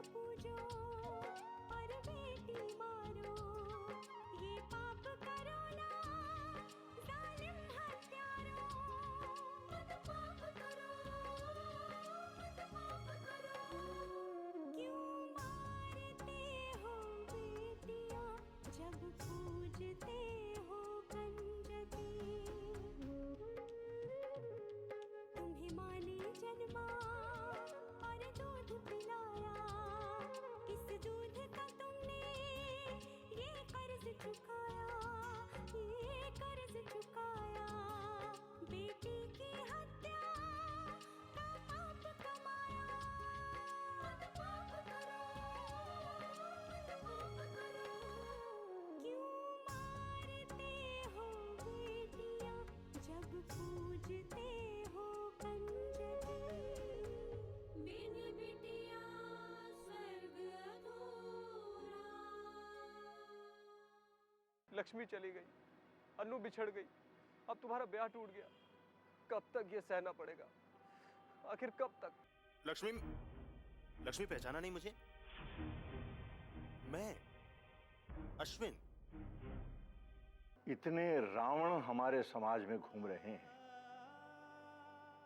पूजो और बेटी मारो, ये पाप करो ना जालिम हत्यारों। मत पाप करो, मत पाप करो। क्यों मारते हो बेटियां जब पूजते हो कंजकी। तुम्हें माँ ने जन्मा और दूध पिलाया, इस दूध का तुमने ये कर्ज चुकाया, ये कर्ज चुकाया। बेटी की हत्या का पाप कमाया। मत पाप करो, मत पाप करो। क्यों मारते हो बेटियां जब पूजते हो कंजकी। बिन बिटिया स्वर्ग अधूरा। लक्ष्मी चली गई, अन्नू बिछड़ गई, अब तुम्हारा ब्याह टूट गया। कब तक ये सहना पड़ेगा? आखिर कब तक? लक्ष्मी, लक्ष्मी पहचाना नहीं मुझे? मैं अश्विन। इतने रावण हमारे समाज में घूम रहे हैं,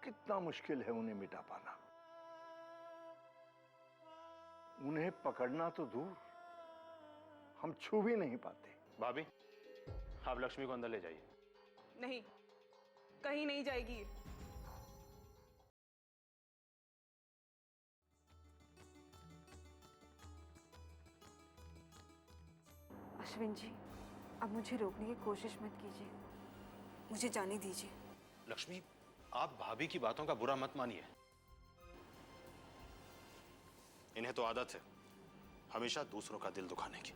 कितना मुश्किल है उन्हें मिटा पाना। उन्हें पकड़ना तो दूर, हम छू भी नहीं पाते। भाभी, आप लक्ष्मी को अंदर ले जाइए। नहीं, कहीं नहीं जाएगी। अश्विन जी, अब मुझे रोकने की कोशिश मत कीजिए, मुझे जाने दीजिए। लक्ष्मी, आप भाभी की बातों का बुरा मत मानिए। इन्हें तो आदत है हमेशा दूसरों का दिल दुखाने की।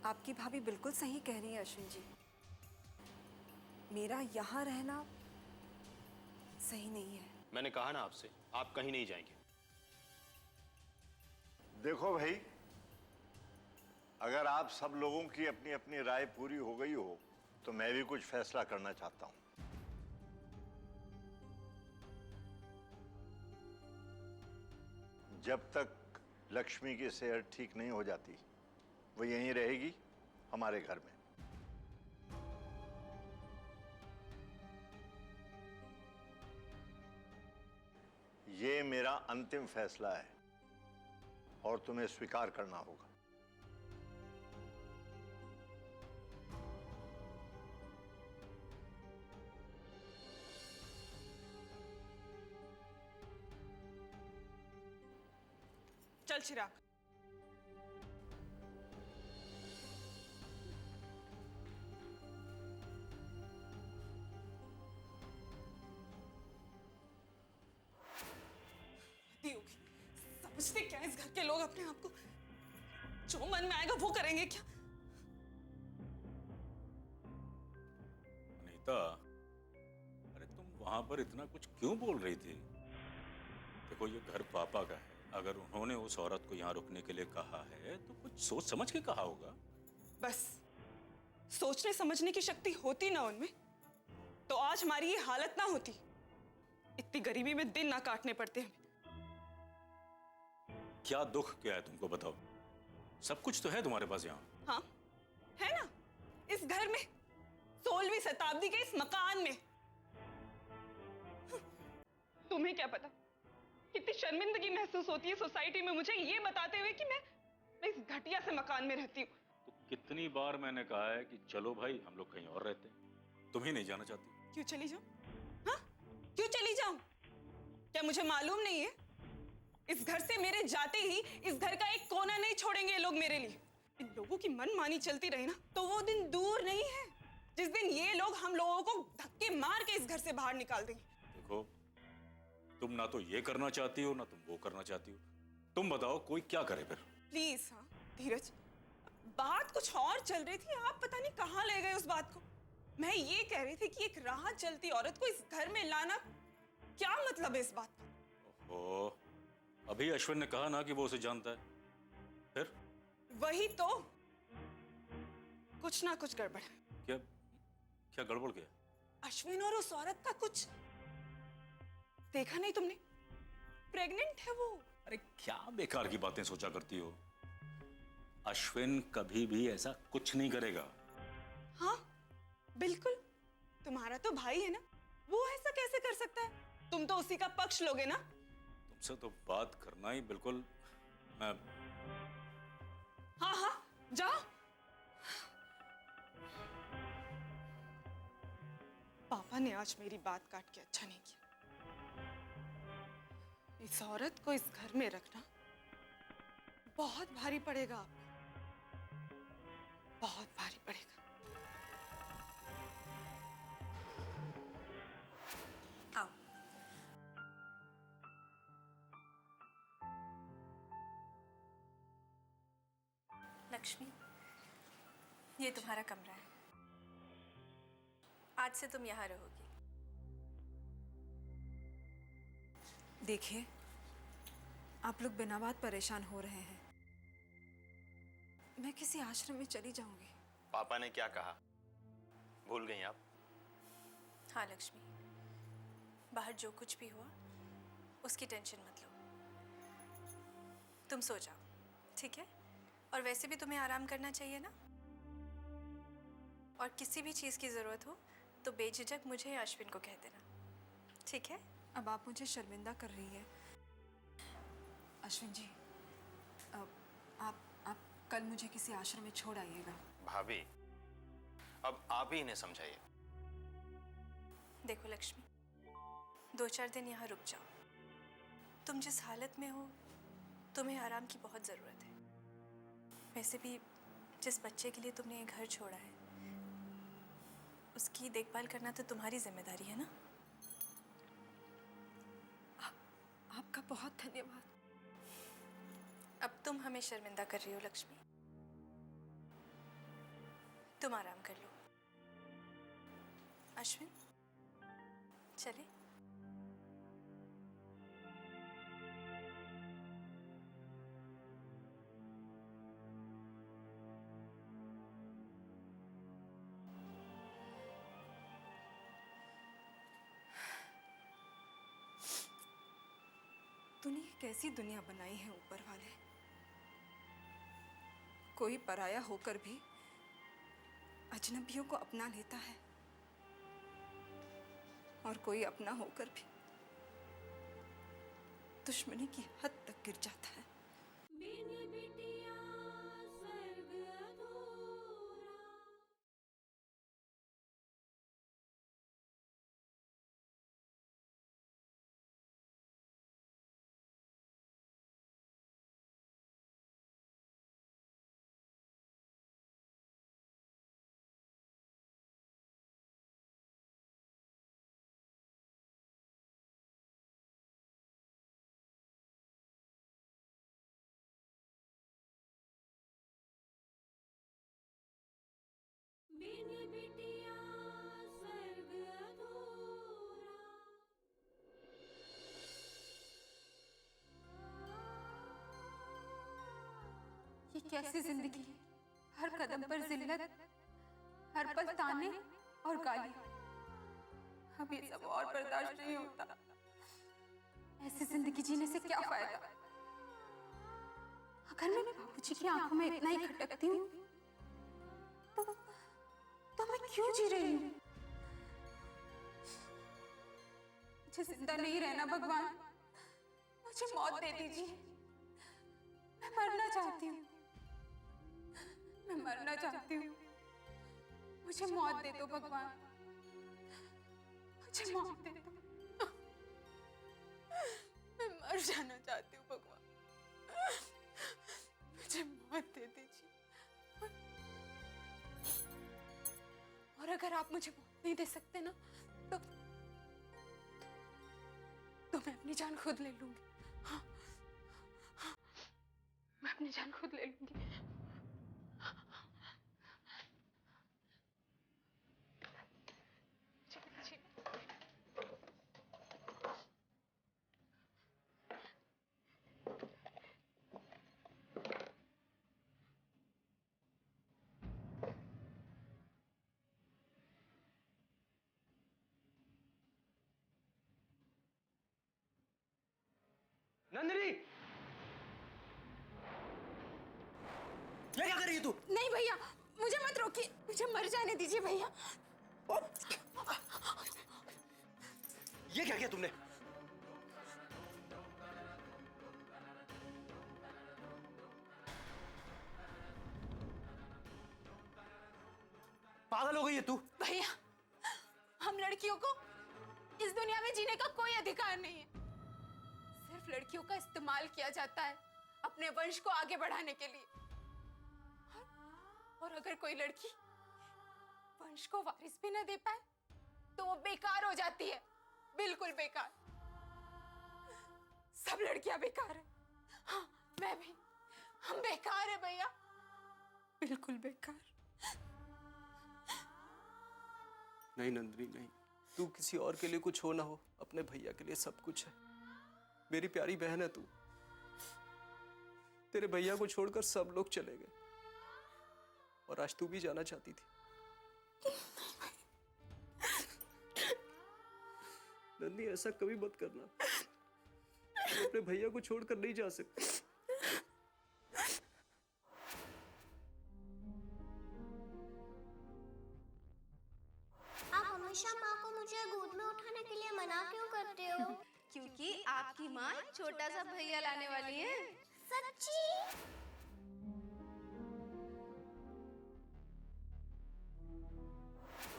आपकी भाभी बिल्कुल सही कह रही है अश्विन जी, मेरा यहाँ रहना सही नहीं है। मैंने कहा ना आपसे, आप कहीं नहीं जाएंगे। देखो भाई, अगर आप सब लोगों की अपनी अपनी राय पूरी हो गई हो तो मैं भी कुछ फैसला करना चाहता हूं। जब तक लक्ष्मी की सेहत ठीक नहीं हो जाती, वो यहीं रहेगी हमारे घर में। ये मेरा अंतिम फैसला है और तुम्हें स्वीकार करना होगा। चल चिराग। होगी, समझते क्या इस घर के लोग अपने आप को? जो मन में आएगा वो करेंगे क्या? अनीता, अरे तुम वहां पर इतना कुछ क्यों बोल रही थी? देखो, ये घर पापा का है। अगर उन्होंने उस औरत को यहाँ रुकने के लिए कहा है तो कुछ सोच समझ के कहा होगा। बस सोचने समझने की शक्ति होती ना उनमें तो आज हमारी ये हालत ना होती। इतनी गरीबी में दिन ना काटने पड़ते हमें। क्या दुख क्या है तुमको, बताओ। सब कुछ तो है तुम्हारे पास यहाँ। हाँ है ना, इस घर में, 16वीं शताब्दी के इस मकान में। तुम्हें क्या पता कितनी शर्मिंदगी महसूस होती है सोसाइटी में मुझे ये बताते हुए कि मैं इस घटिया से मकान में रहती हूँ। तो कितनी बार मैंने कहा है कि चलो भाई, हम लोग कहीं और रहते हैं। तुम ही नहीं जाना चाहती। क्यों चली जाऊं? हाँ, क्यों चली जाऊं? क्या मुझे मालूम नहीं है? इस घर से मेरे जाते ही इस घर का एक कोना नहीं छोड़ेंगे ये लोग मेरे लिए। इन लोगों की मनमानी चलती रही ना तो वो दिन दूर नहीं है जिस दिन ये लोग हम लोगों को धक्के मार के इस घर से बाहर निकाल देंगे। देखो, तुम ना तो ये करना चाहती हो ना तुम वो करना चाहती हो। तुम बताओ कोई क्या करे फिर? प्लीज। हाँ धीरज, बात कुछ और चल रही थी, आप पता नहीं कहाँ ले गए उस बात को। मैं ये कह रही थी कि एक राह चलती औरत को इस घर में लाना क्या मतलब है इस बात का? ओह, अभी अश्विन ने कहा ना कि वो उसे जानता है। फिर वही तो, कुछ ना कुछ गड़बड़ है। क्या क्या गड़बड़ गया? अश्विन और उस औरत का कुछ देखा नहीं तुमने? प्रेग्नेंट है वो। अरे क्या बेकार की बातें सोचा करती हो? अश्विन कभी भी ऐसा कुछ नहीं करेगा। हाँ बिल्कुल, तुम्हारा तो भाई है ना, वो ऐसा कैसे कर सकता है? तुम तो उसी का पक्ष लोगे ना। तुमसे तो बात करना ही बिल्कुल। मैं हाँ हाँ जाओ। पापा ने आज मेरी बात काट के अच्छा नहीं किया। इस औरत को इस घर में रखना बहुत भारी पड़ेगा आपको, बहुत भारी पड़ेगा। आओ। लक्ष्मी, ये तुम्हारा कमरा है। आज से तुम यहाँ रहोगी। देखिए, आप लोग बिना बात परेशान हो रहे हैं। मैं किसी आश्रम में चली जाऊंगी। पापा ने क्या कहा, भूल गई आप? हाँ लक्ष्मी, बाहर जो कुछ भी हुआ उसकी टेंशन मत लो। तुम सो जाओ, ठीक है? और वैसे भी तुम्हें आराम करना चाहिए ना। और किसी भी चीज़ की ज़रूरत हो तो बेझिझक मुझे या अश्विन को कह देना, ठीक है? अब आप मुझे शर्मिंदा कर रही है। अश्विन जी, आप कल मुझे किसी आश्रम में छोड़ आइएगा। भाभी, अब आप ही इन्हें समझाइए। देखो लक्ष्मी, 2-4 दिन यहाँ रुक जाओ। तुम जिस हालत में हो, तुम्हें आराम की बहुत ज़रूरत है। वैसे भी जिस बच्चे के लिए तुमने ये घर छोड़ा है, उसकी देखभाल करना तो तुम्हारी जिम्मेदारी है ना। आपका बहुत धन्यवाद। अब तुम हमें शर्मिंदा कर रही हो लक्ष्मी। तुम आराम कर लो। अश्विन, चले? तूने ये कैसी दुनिया बनाई है ऊपर वाले। कोई पराया होकर भी अजनबियों को अपना लेता है, और कोई अपना होकर भी दुश्मनी की हद तक गिर जाता है। बिन बिटिया स्वर्ग अधूरा। बिन बिटिया स्वर्ग अधूरा। ये कैसी जिंदगी है? हर कदम पर जिल्लत, हर पल ताने और गाली। अब ये सब और बर्दाश्त नहीं होता। ऐसी जिंदगी जीने से क्या फायदा? अगर मैं बाबूजी की आंखों में इतना ही खटकती हूँ, तो मैं क्यों जी रही हूँ? मुझे जिंदा नहीं रहना भगवान, मुझे मौत दे दीजिए। मैं मरना चाहती हूँ, मैं मरना चाहती हूँ। मुझे मौत दे दो भगवान, मुझे मौत दे दो। मैं मर जाना चाहती हूँ भगवान, मुझे मौत दे दीजिए। और अगर आप मुझे मौत नहीं दे सकते ना, तो मैं अपनी जान खुद ले लूंगी। हाँ, हाँ, मैं अपनी जान खुद ले लूंगी। नंदिनी, ये क्या कर रही है तू? नहीं भैया, मुझे मत रोकिए, मुझे मर जाने दीजिए भैया। ये क्या किया तुमने? पागल हो गई है तू? भैया, हम लड़कियों को इस दुनिया में जीने का कोई अधिकार नहीं है। सिर्फ लड़कियों का इस्तेमाल किया जाता है अपने वंश को आगे बढ़ाने के लिए। और अगर कोई लड़की वंश को वारिस भी न दे पाए तो वो बेकार हो जाती है, बिल्कुल बेकार। सब लड़कियां बेकार है। हाँ, मैं भी। हम बेकार है भैया, बिल्कुल बेकार। नहीं नंदिनी नहीं, तू किसी और के लिए कुछ हो ना हो, अपने भैया के लिए सब कुछ है। मेरी प्यारी बहन है तू। तेरे भैया को छोड़कर सब लोग चले गए और आज तू भी जाना चाहती थी। नंदी, ऐसा कभी मत करना। तू अपने भैया को छोड़कर नहीं जा सकती। आप हमेशा माँ को मुझे गोद में उठाने के लिए मना क्यों करते हो? क्योंकि आपकी माँ छोटा सा भैया लाने वाली है। सच्ची?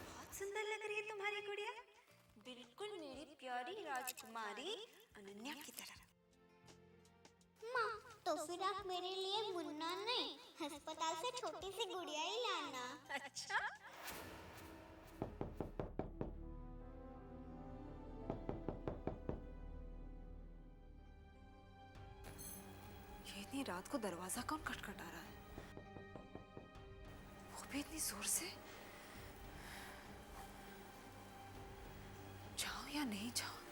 बहुत सुंदर लग रही है तुम्हारी गुड़िया, बिल्कुल मेरी प्यारी राजकुमारी अनन्या की तरह। माँ, तो फिर आप मेरे लिए मुन्ना नहीं, अस्पताल से छोटी सी गुड़िया ही लाना। अच्छा, ये इतनी रात को दरवाजा कौन खटखटा रहा है? वो भी इतनी जोर से। जाओ या नहीं जाओ?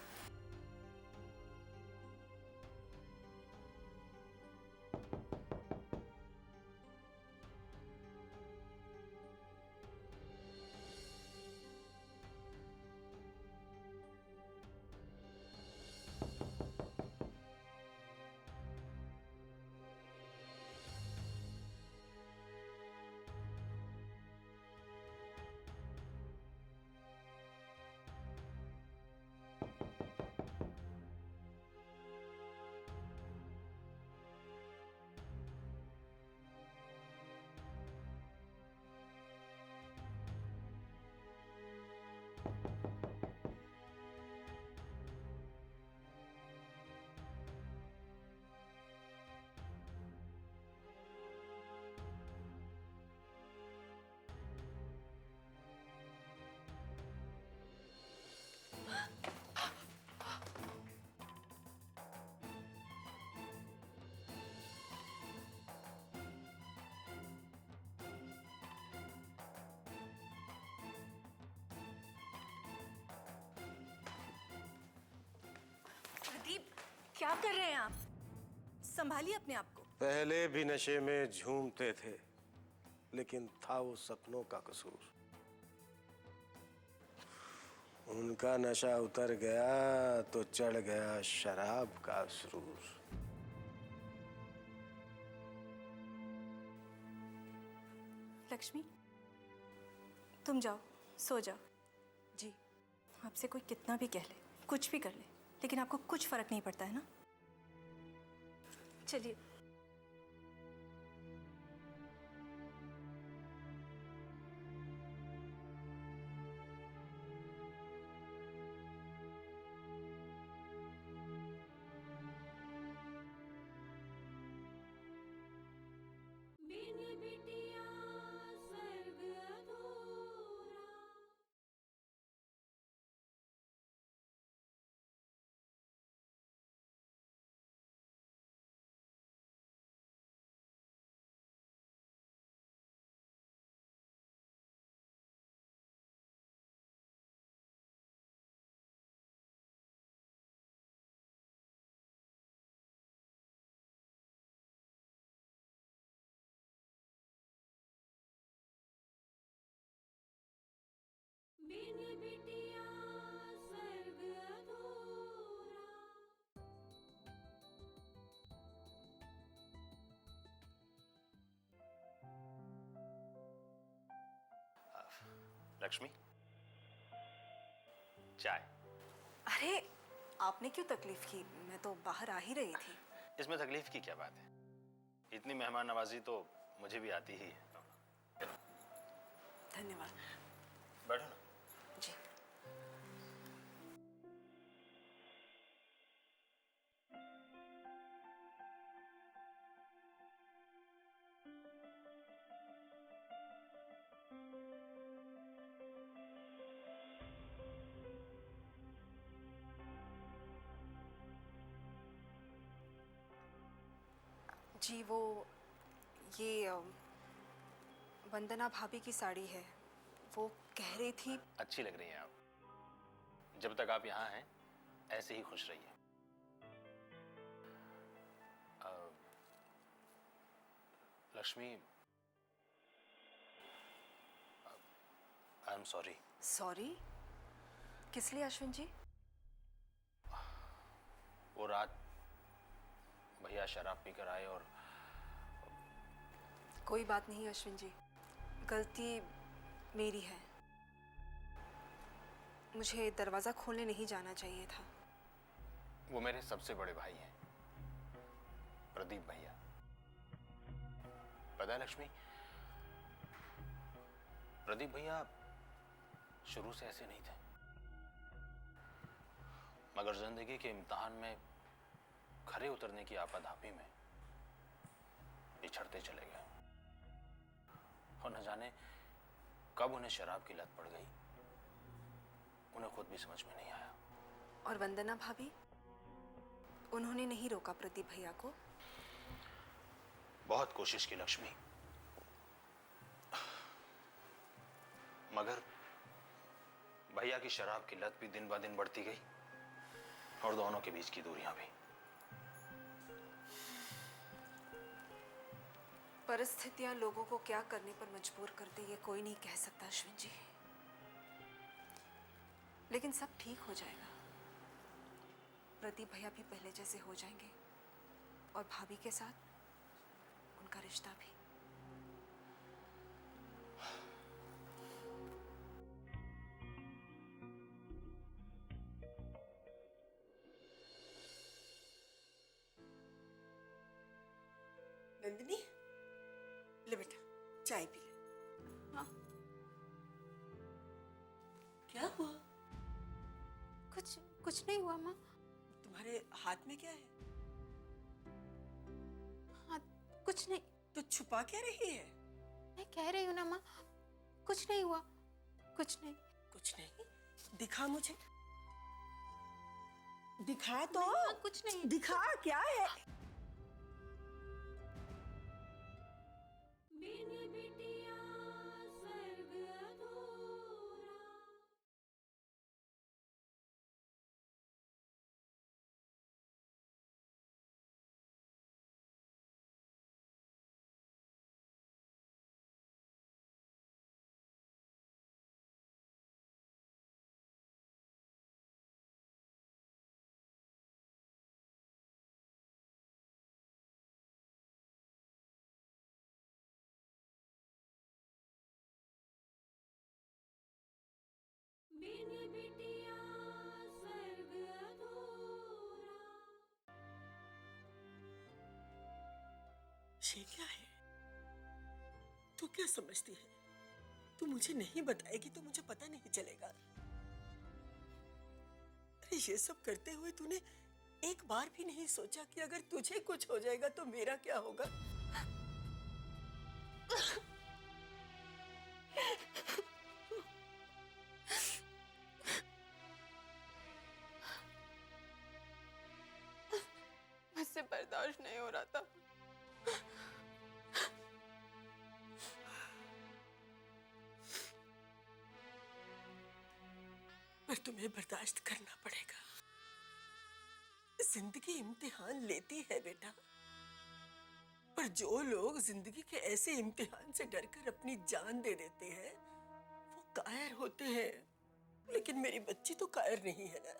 प्रदीप, क्या कर रहे हैं आप? संभालिए अपने आप को। पहले भी नशे में झूमते थे, लेकिन था वो सपनों का कसूर। उनका नशा उतर गया तो चढ़ गया शराब का सुरूर। लक्ष्मी, तुम जाओ, सो जाओ। जी। आपसे कोई कितना भी कह ले, कुछ भी कर ले, लेकिन आपको कुछ फर्क नहीं पड़ता है ना? चलिए। बिन बिटिया स्वर्ग अधूरा। बिन बिटिया स्वर्ग अधूरा। लक्ष्मी, चाय। अरे आपने क्यों तकलीफ की? मैं तो बाहर आ ही रही थी। इसमें तकलीफ की क्या बात है? इतनी मेहमान नवाजी तो मुझे भी आती ही है। धन्यवाद। बैठो ना। जी। जी वो ये वंदना भाभी की साड़ी है। वो कह रही थी। अच्छी लग रही हैं आप। जब तक आप यहाँ हैं ऐसे ही खुश रहिए। Lakshmi, I am sorry. Sorry? किस लिए अश्विन जी? वो रात भैया शराब पीकर आए और कोई बात नहीं अश्विन जी, गलती मेरी है। मुझे दरवाजा खोलने नहीं जाना चाहिए था। वो मेरे सबसे बड़े भाई हैं, प्रदीप भैया। पता है लक्ष्मी, प्रदीप भैया शुरू से ऐसे नहीं थे, मगर जिंदगी के इम्तिहान में खरे उतरने की आपाधापी में पिछड़ते चले गए। और न जाने कब उन्हें शराब की लत पड़ गई, उन्हें खुद भी समझ में नहीं आया। और वंदना भाभी, उन्होंने नहीं रोका प्रदीप भैया को? बहुत कोशिश की लक्ष्मी, मगर भैया की शराब की लत भी दिन ब दिन बढ़ती गई और दोनों के बीच की दूरियां भी। परिस्थितियां लोगों को क्या करने पर मजबूर करते ये कोई नहीं कह सकता अश्विन जी। लेकिन सब ठीक हो जाएगा। प्रदीप भैया भी पहले जैसे हो जाएंगे और भाभी के साथ उनका रिश्ता भी। नंदिनी, ले बेटा चाय पी ले। हाँ। क्या हुआ? कुछ नहीं हुआ माँ। तुम्हारे हाथ में क्या है? हाँ, कुछ नहीं। तो छुपा क्या रही है? मैं कह रही हूँ ना माँ, कुछ नहीं हुआ। कुछ नहीं। कुछ नहीं? दिखा मुझे, दिखा तो। माँ, कुछ नहीं। दिखा, क्या है? ये क्या है? तू क्या समझती है? तू मुझे नहीं बताएगी तो मुझे पता नहीं चलेगा। अरे ये सब करते हुए तूने एक बार भी नहीं सोचा कि अगर तुझे कुछ हो जाएगा तो मेरा क्या होगा? मुझसे बर्दाश्त नहीं हो रहा था। पर तुम्हें बर्दाश्त करना पड़ेगा। जिंदगी इम्तिहान लेती है बेटा। पर जो लोग जिंदगी के ऐसे इम्तिहान से डरकर अपनी जान दे देते हैं, वो कायर होते हैं। लेकिन मेरी बच्ची तो कायर नहीं है ना?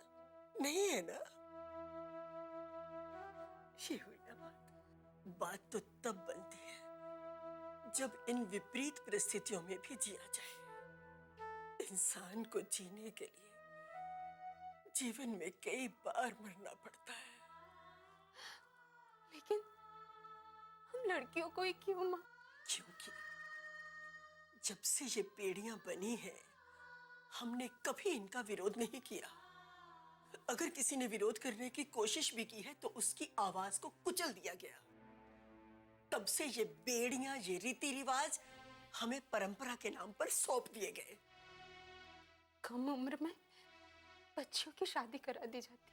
नहीं है ना? ये हुई ना बात। बात तो तब बनती है जब इन विपरीत परिस्थितियों में भी जिया जाए। इंसान को जीने के लिए जीवन में कई बार मरना पड़ता है। लेकिन हम लड़कियों को ही क्यों माँ? क्योंकि जब से ये बेड़ियां बनी हैं, हमने कभी इनका विरोध नहीं किया। अगर किसी ने विरोध करने की कोशिश भी की है तो उसकी आवाज को कुचल दिया गया। तब से ये बेड़ियां, ये रीति रिवाज हमें परंपरा के नाम पर सौंप दिए गए। कम उम्र में बच्चियों की शादी करा दी जाती।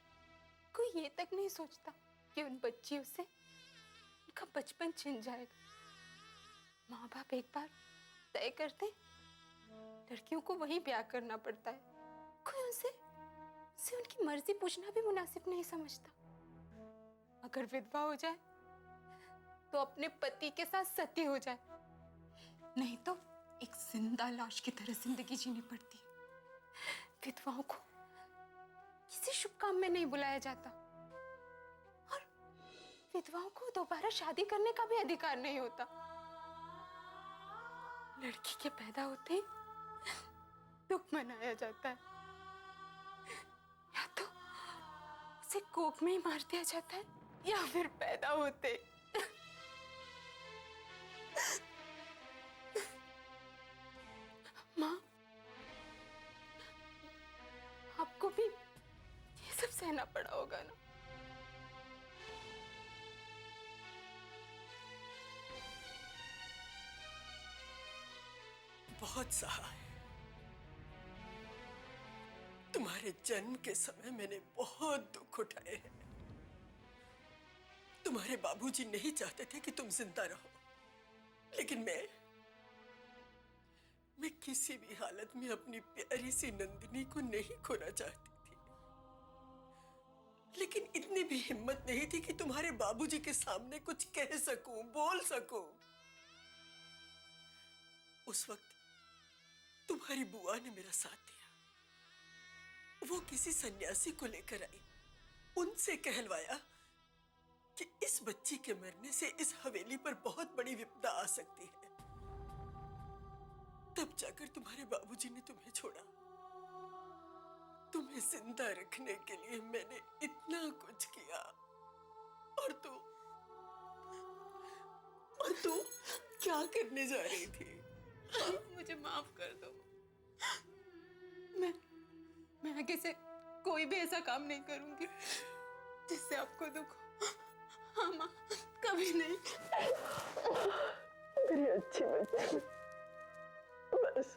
कोई ये तक नहीं सोचता कि उन बच्चियों से उनका बचपन छिन जाएगा। माँ बाप एक बार तय करते, लड़कियों को वही ब्याह करना पड़ता है। कोई उनसे उनकी मर्जी पूछना भी मुनासिब नहीं समझता। अगर विधवा हो जाए तो अपने पति के साथ सती हो जाए, नहीं तो एक जिंदा लाश की तरह जिंदगी जीनी पड़ती है। विधवाओं को किसी शुभ काम में नहीं बुलाया जाता और विधवाओं को दोबारा शादी करने का भी अधिकार नहीं होता। लड़की के पैदा होते ही दुख मनाया जाता है, या तो उसे कोख में ही मार दिया जाता है या फिर पैदा होते। माँ, आपको भी ये सब सहना पड़ा होगा ना? बहुत सहा है। तुम्हारे जन्म के समय मैंने बहुत दुख उठाए हैं। तुम्हारे बाबूजी नहीं चाहते थे कि तुम जिंदा रहो, लेकिन मैं किसी भी हालत में अपनी प्यारी सी नंदिनी को नहीं खोना चाहती थी। लेकिन इतनी भी हिम्मत नहीं थी कि तुम्हारे बाबूजी के सामने कुछ कह सकूं, बोल सकूं। उस वक्त तुम्हारी बुआ ने मेरा साथ दिया। वो किसी सन्यासी को लेकर आई, उनसे कहलवाया कि इस बच्ची के मरने से इस हवेली पर बहुत बड़ी विपदा आ सकती है। तब जाकर तुम्हारे बाबूजी ने तुम्हें छोड़ा। तुम्हें जिंदा रखने के लिए मैंने इतना कुछ किया, और तू क्या करने जा रही थी? मुझे माफ कर दो। मैं आगे से कोई भी ऐसा काम नहीं करूंगी जिससे आपको दुख हो। हाँ माँ, कभी नहीं। मेरी अच्छी बच्ची, बस।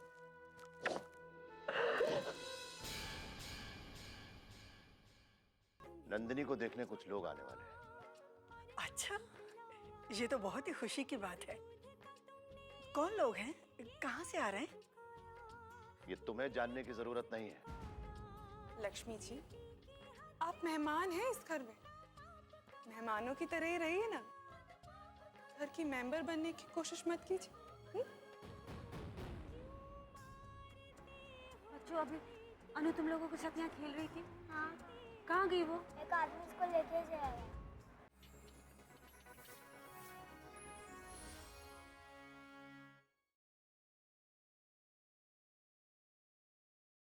नंदिनी को देखने कुछ लोग आने वाले हैं। अच्छा, ये तो बहुत ही खुशी की बात है। कौन लोग हैं? कहाँ से आ रहे हैं? ये तुम्हें जानने की जरूरत नहीं है। लक्ष्मी जी, आप मेहमान हैं इस घर में। मेहमानों की तरह ही रहिए ना। घर की मेंबर बनने की कोशिश मत कीजिए। बच्चों, अभी अनु तुम लोगों के साथ यहाँ खेल रही थी। हाँ। कहाँ गई वो? एक आदमी इसको लेके जाएगा।